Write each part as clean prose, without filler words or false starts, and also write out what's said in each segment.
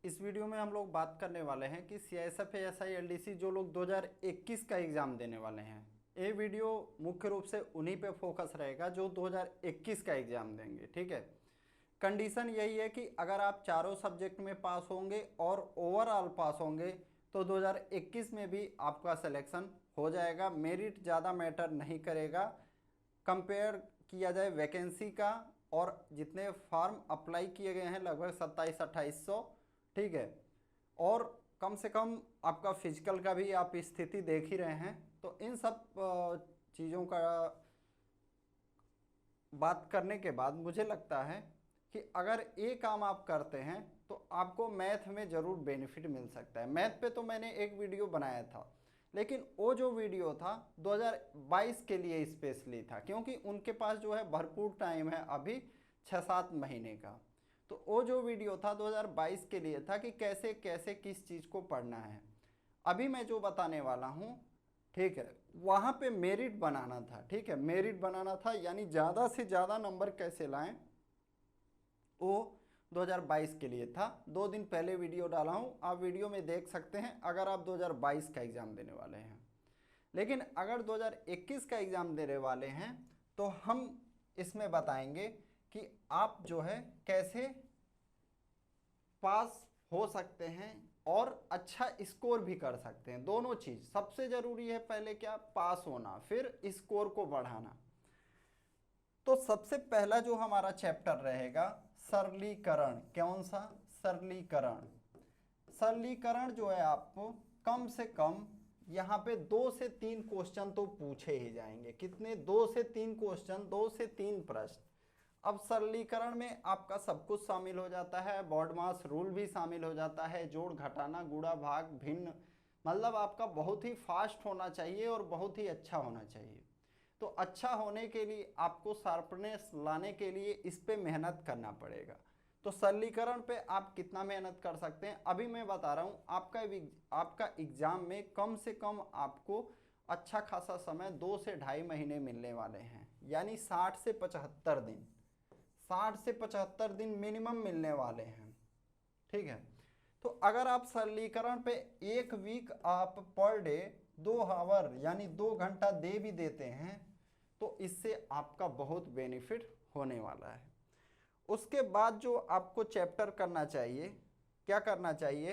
इस वीडियो में हम लोग बात करने वाले हैं कि CISF ASI LDC जो लोग 2021 का एग्ज़ाम देने वाले हैं, ये वीडियो मुख्य रूप से उन्हीं पे फोकस रहेगा जो 2021 का एग्ज़ाम देंगे। ठीक है, कंडीशन यही है कि अगर आप चारों सब्जेक्ट में पास होंगे और ओवरऑल पास होंगे तो 2021 में भी आपका सिलेक्शन हो जाएगा। मेरिट ज़्यादा मैटर नहीं करेगा। कंपेयर किया जाए वैकेंसी का और जितने फॉर्म अप्लाई किए गए हैं लगभग 27-2800, ठीक है, और कम से कम आपका फिजिकल का भी आप स्थिति देख ही रहे हैं। तो इन सब चीज़ों का बात करने के बाद मुझे लगता है कि अगर ये काम आप करते हैं तो आपको मैथ में ज़रूर बेनिफिट मिल सकता है। मैथ पे तो मैंने एक वीडियो बनाया था, लेकिन वो जो वीडियो था 2022 के लिए स्पेशली था, क्योंकि उनके पास जो है भरपूर टाइम है अभी 6-7 महीने का। तो वो जो वीडियो था 2022 के लिए था कि कैसे कैसे किस चीज़ को पढ़ना है। अभी मैं जो बताने वाला हूँ, ठीक है, वहाँ पे मेरिट बनाना था। ठीक है, मेरिट बनाना था, यानी ज़्यादा से ज़्यादा नंबर कैसे लाएं, वो 2022 के लिए था। 2 दिन पहले वीडियो डाला हूँ, आप वीडियो में देख सकते हैं अगर आप 2022 का एग्ज़ाम देने वाले हैं। लेकिन अगर 2021 का एग्ज़ाम देने वाले हैं तो हम इसमें बताएंगे कि आप जो है कैसे पास हो सकते हैं और अच्छा स्कोर भी कर सकते हैं। दोनों चीज़ सबसे ज़रूरी है, पहले क्या, पास होना, फिर स्कोर को बढ़ाना। तो सबसे पहला जो हमारा चैप्टर रहेगा सरलीकरण। कौन सा? सरलीकरण। सरलीकरण जो है आपको कम से कम यहाँ पे 2 से 3 क्वेश्चन तो पूछे ही जाएंगे। कितने? 2 से 3 क्वेश्चन, 2 से 3 प्रश्न। अब सरलीकरण में आपका सब कुछ शामिल हो जाता है, बॉडमास रूल भी शामिल हो जाता है, जोड़ घटाना गुणा भाग भिन्न, मतलब आपका बहुत ही फास्ट होना चाहिए और बहुत ही अच्छा होना चाहिए। तो अच्छा होने के लिए आपको शार्पनेस लाने के लिए इस पे मेहनत करना पड़ेगा। तो सरलीकरण पे आप कितना मेहनत कर सकते हैं अभी मैं बता रहा हूँ। आपका एग्जाम में कम से कम आपको अच्छा खासा समय 2 से 2.5 महीने मिलने वाले हैं, यानी 60 से 75 दिन, 60 से 75 दिन मिनिमम मिलने वाले हैं। ठीक है, तो अगर आप सरलीकरण पे 1 वीक आप पर डे 2 आवर यानी 2 घंटा दे भी देते हैं तो इससे आपका बहुत बेनिफिट होने वाला है। उसके बाद जो आपको चैप्टर करना चाहिए, क्या करना चाहिए?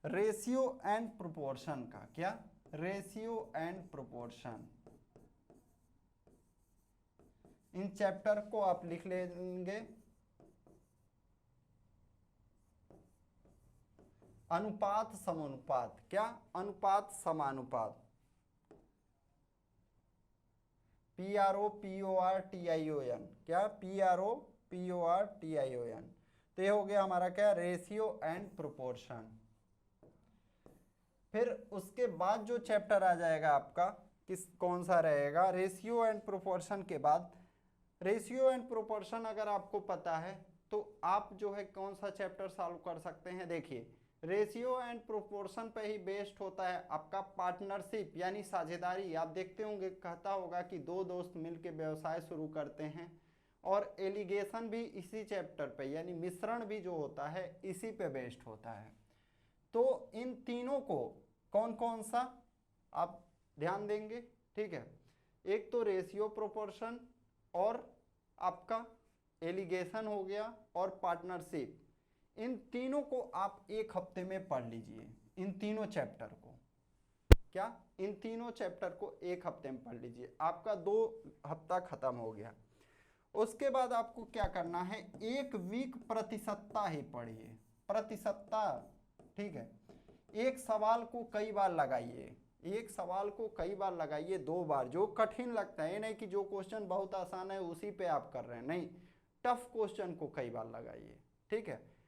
रेशियो एंड प्रोपोर्शन का। क्या? Ratio and proportion. In chapter को आप लिख लेंगे। अनुपात समानुपात। क्या? अनुपात समानुपात। PROPORTION। क्या? PROPORTION। तो ये हो गया हमारा क्या? Ratio and proportion. फिर उसके बाद जो चैप्टर आ जाएगा आपका कौन सा रहेगा? रेशियो एंड प्रोपोर्शन के बाद, रेशियो एंड प्रोपोर्शन अगर आपको पता है तो आप जो है कौन सा चैप्टर सॉल्व कर सकते हैं? देखिए, रेशियो एंड प्रोपोर्शन पे ही बेस्ड होता है आपका पार्टनरशिप यानी साझेदारी। आप देखते होंगे, कहता होगा कि 2 दोस्त मिलकर व्यवसाय शुरू करते हैं, और एलिगेशन भी इसी चैप्टर पे यानी मिश्रण भी जो होता है इसी पे बेस्ड होता है। तो इन तीनों को कौन कौन सा आप ध्यान देंगे? ठीक है, एक तो रेशियो प्रोपोर्शन और आपका एलिगेशन हो गया और पार्टनरशिप। इन तीनों को आप 1 हफ्ते में पढ़ लीजिए, इन तीनों चैप्टर को। क्या? इन तीनों चैप्टर को 1 हफ्ते में पढ़ लीजिए, आपका 2 हफ्ता खत्म हो गया। उसके बाद आपको क्या करना है? 1 वीक प्रतिशतता ही पढ़िए, प्रतिशतता। ठीक है, एक सवाल को कई बार लगाइए, एक सवाल को कई बार लगाइए, 2 बार। जो कठिन लगता है, नहीं कि जो क्वेश्चन बहुत आसान है उसी पे आप कर रहे हैं, नहीं, टफ क्वेश्चन को कई बार लगाइए। ठीक है,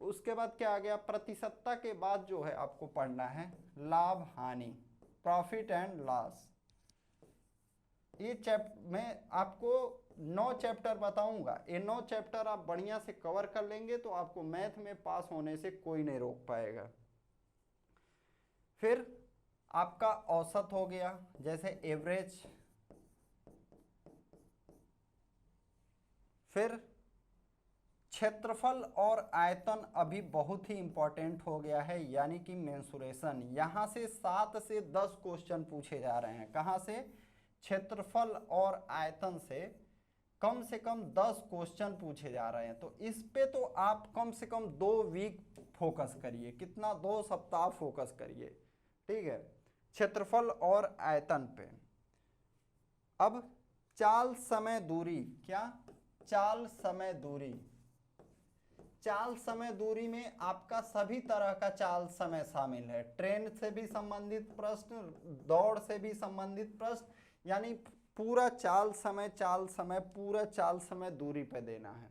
उसके बाद क्या आ गया? प्रतिशतता के बाद जो है आपको पढ़ना है लाभ हानि, प्रॉफिट एंड लॉस। ये मैं आपको 9 चैप्टर बताऊंगा, ये 9 चैप्टर आप बढ़िया से कवर कर लेंगे तो आपको मैथ में पास होने से कोई नहीं रोक पाएगा। फिर आपका औसत हो गया, जैसे एवरेज। फिर क्षेत्रफल और आयतन अभी बहुत ही इंपॉर्टेंट हो गया है, यानी कि मेंसुरेशन। यहाँ से 7 से 10 क्वेश्चन पूछे जा रहे हैं। कहाँ से? क्षेत्रफल और आयतन से कम 10 क्वेश्चन पूछे जा रहे हैं। तो इस पे तो आप कम से कम 2 वीक फोकस करिए। कितना? 2 सप्ताह फोकस करिए, ठीक है, क्षेत्रफल और आयतन पे। अब चाल समय दूरी, क्या? चाल समय दूरी। चाल समय दूरी में आपका सभी तरह का चाल समय शामिल है। ट्रेन से भी संबंधित प्रश्न, दौड़ से भी संबंधित प्रश्न, यानी पूरा चाल समय पूरा चाल समय दूरी पे देना है।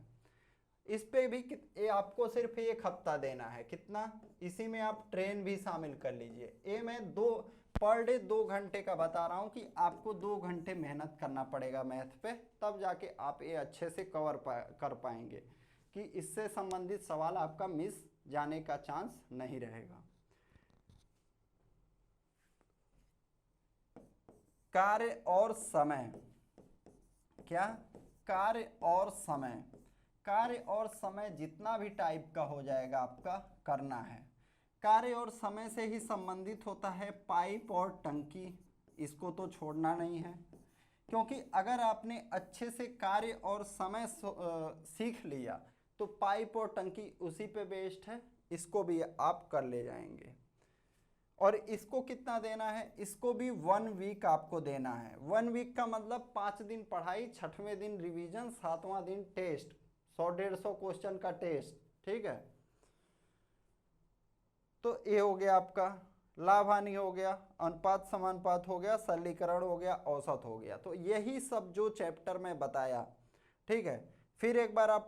इस पे भी ये आपको सिर्फ 1 हफ्ता देना है। कितना? इसी में आप ट्रेन भी शामिल कर लीजिए। ये मैं पर डे 2 घंटे का बता रहा हूँ कि आपको 2 घंटे मेहनत करना पड़ेगा मैथ पे, तब जाके आप ये अच्छे से कर पाएंगे कि इससे संबंधित सवाल आपका मिस जाने का चांस नहीं रहेगा। कार्य और समय, क्या? कार्य और समय। कार्य और समय जितना भी टाइप का हो जाएगा आपका करना है। कार्य और समय से ही संबंधित होता है पाइप और टंकी, इसको तो छोड़ना नहीं है, क्योंकि अगर आपने अच्छे से कार्य और समय सीख लिया तो पाइप और टंकी उसी पे बेस्ड है, इसको भी आप कर ले जाएंगे। और इसको कितना देना है? इसको भी 1 वीक आपको देना है। 1 वीक का मतलब 5 दिन पढ़ाई, 6वें दिन रिवीजन, 7वां दिन टेस्ट, 100-150 क्वेश्चन का टेस्ट, ठीक है। तो ये हो गया आपका लाभ हानि हो गया, अनुपात समानुपात हो गया, सरलीकरण हो गया, औसत हो गया। तो यही सब जो चैप्टर में बताया, ठीक है। फिर एक बार आप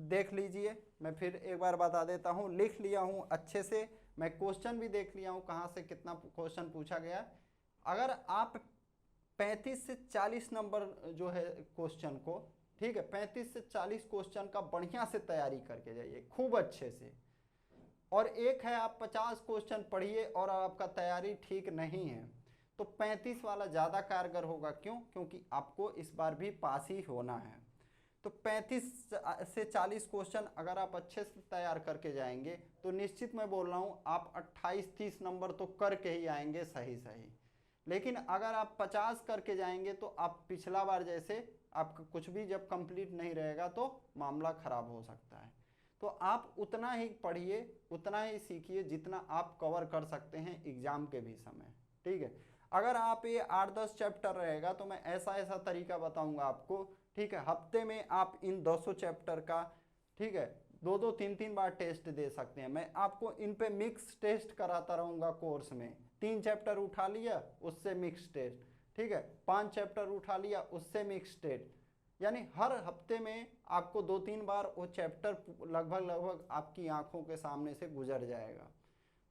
देख लीजिए, मैं फिर एक बार बता देता हूँ। लिख लिया हूँ अच्छे से, मैं क्वेश्चन भी देख लिया हूँ कहाँ से कितना क्वेश्चन पूछा गया। अगर आप 35 से 40 नंबर जो है क्वेश्चन को, ठीक है, 35 से 40 क्वेश्चन का बढ़िया से तैयारी करके जाइए, खूब अच्छे से। और एक है आप 50 क्वेश्चन पढ़िए और आपका तैयारी ठीक नहीं है, तो 35 वाला ज़्यादा कारगर होगा। क्यों? क्योंकि आपको इस बार भी पास ही होना है। तो 35 से 40 क्वेश्चन अगर आप अच्छे से तैयार करके जाएंगे तो निश्चित मैं बोल रहा हूँ आप 28-30 नंबर तो करके ही आएंगे सही। लेकिन अगर आप 50 करके जाएंगे तो आप पिछला बार जैसे आपका कुछ भी जब कंप्लीट नहीं रहेगा तो मामला खराब हो सकता है। तो आप उतना ही पढ़िए, उतना ही सीखिए जितना आप कवर कर सकते हैं एग्जाम के भी समय, ठीक है। अगर आप ये 8-10 चैप्टर रहेगा तो मैं ऐसा तरीका बताऊंगा आपको, ठीक है। हफ्ते में आप इन 200 चैप्टर का, ठीक है, 2-2, 3-3 बार टेस्ट दे सकते हैं। मैं आपको इन पे मिक्स टेस्ट कराता रहूँगा कोर्स में। 3 चैप्टर उठा लिया उससे मिक्स टेस्ट, ठीक है, 5 चैप्टर उठा लिया उससे मिक्स टेस्ट, यानी हर हफ्ते में आपको 2-3 बार वो चैप्टर लगभग आपकी आंखों के सामने से गुजर जाएगा।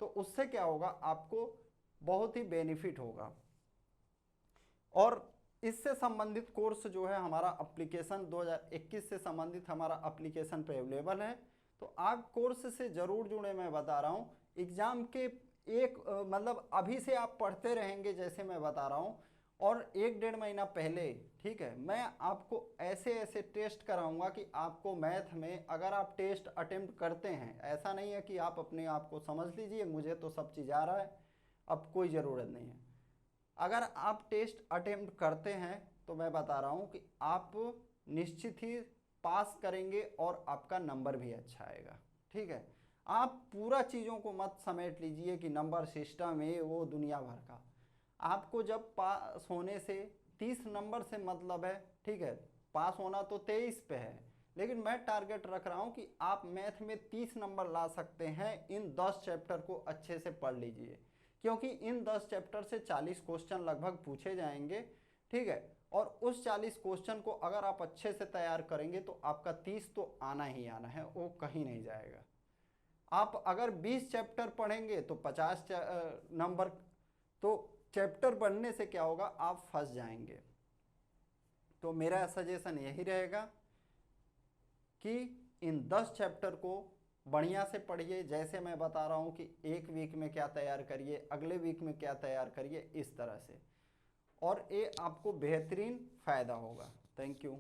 तो उससे क्या होगा, आपको बहुत ही बेनिफिट होगा। और इससे संबंधित कोर्स जो है हमारा एप्लीकेशन 2021 से संबंधित हमारा एप्लीकेशन पे अवेलेबल है। तो आप कोर्स से ज़रूर जुड़े। मैं बता रहा हूँ एग्ज़ाम के मतलब अभी से आप पढ़ते रहेंगे जैसे मैं बता रहा हूँ, और 1-1.5 महीना पहले, ठीक है, मैं आपको ऐसे टेस्ट कराऊंगा कि आपको मैथ में अगर आप टेस्ट अटेम्प्ट करते हैं, ऐसा नहीं है कि आप अपने आप को समझ लीजिए मुझे तो सब चीज़ आ रहा है, अब कोई ज़रूरत नहीं है। अगर आप टेस्ट अटेम्प्ट करते हैं तो मैं बता रहा हूँ कि आप निश्चित ही पास करेंगे और आपका नंबर भी अच्छा आएगा, ठीक है। आप पूरा चीज़ों को मत समेट लीजिए कि नंबर सिस्टम है वो दुनिया भर का। आपको जब पास होने से 30 नंबर से मतलब है, ठीक है, पास होना तो 23 पे है, लेकिन मैं टारगेट रख रहा हूँ कि आप मैथ में 30 नंबर ला सकते हैं। इन 10 चैप्टर को अच्छे से पढ़ लीजिए, क्योंकि इन 10 चैप्टर से 40 क्वेश्चन लगभग पूछे जाएंगे, ठीक है। और उस 40 क्वेश्चन को अगर आप अच्छे से तैयार करेंगे तो आपका 30 तो आना ही आना है, वो कहीं नहीं जाएगा। आप अगर 20 चैप्टर पढ़ेंगे तो 50 नंबर, तो चैप्टर पढ़ने से क्या होगा, आप फंस जाएंगे। तो मेरा सजेशन यही रहेगा कि इन 10 चैप्टर को बढ़िया से पढ़िए, जैसे मैं बता रहा हूँ कि एक वीक में क्या तैयार करिए, अगले वीक में क्या तैयार करिए, इस तरह से, और ये आपको बेहतरीन फ़ायदा होगा। Thank you.